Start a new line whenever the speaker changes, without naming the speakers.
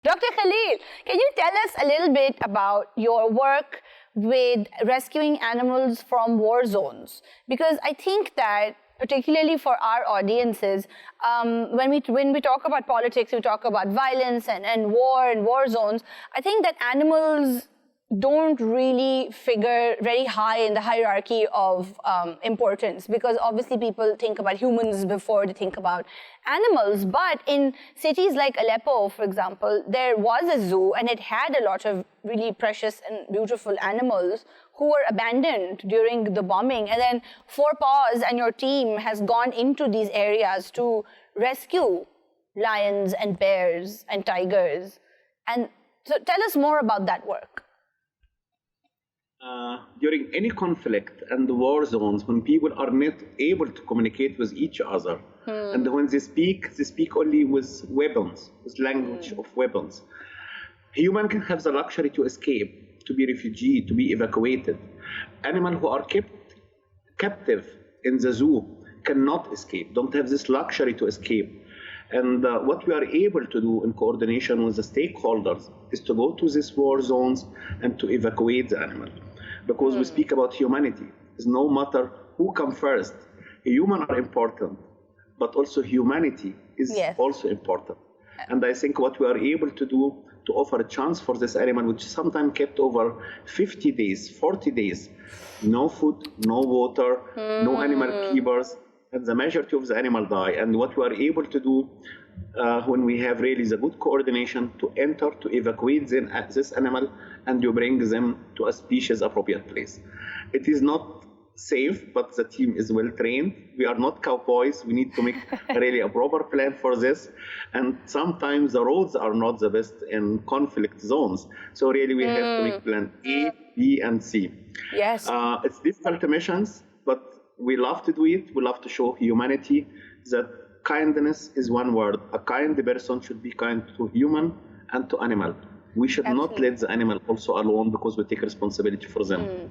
Dr. Khalil, can you tell us a little bit about your work with rescuing animals from war zones? Because I think that particularly for our audiences, when we talk about politics, we talk about violence and war zones. I think that animals don't really figure very high in the hierarchy of importance, because obviously people think about humans before they think about animals. But in cities like Aleppo, for example, there was a zoo and it had a lot of really precious and beautiful animals who were abandoned during the bombing. And then FourPaws and your team has gone into these areas to rescue lions and bears and tigers. And so tell us more about that work.
During any conflict and the war zones, when people are not able to communicate with each other, and when they speak only with weapons, with language of weapons. Human can have the luxury to escape, to be refugee, to be evacuated. Animals who are kept captive in the zoo cannot escape, don't have this luxury to escape. And what we are able to do in coordination with the stakeholders is to go to these war zones and to evacuate the animal. Because we speak about humanity. It's no matter who comes first. Humans are important, but also humanity is also important. And I think what we are able to do to offer a chance for this animal, which sometimes kept over 50 days, 40 days, no food, no water, no animal keepers, and the majority of the animal die. And what we are able to do when we have really the good coordination to enter, to evacuate this animal, and to bring them to a species appropriate place. It is not safe, but the team is well trained. We are not cowboys. We need to make really a proper plan for this. And sometimes the roads are not the best in conflict zones. So really we have to make plan A, B, and C.
Yes.
It's difficult missions, but we love to do it. We love to show humanity that kindness is one word. A kind person should be kind to human and to animal. We should not let the animal also alone, because we take responsibility for them.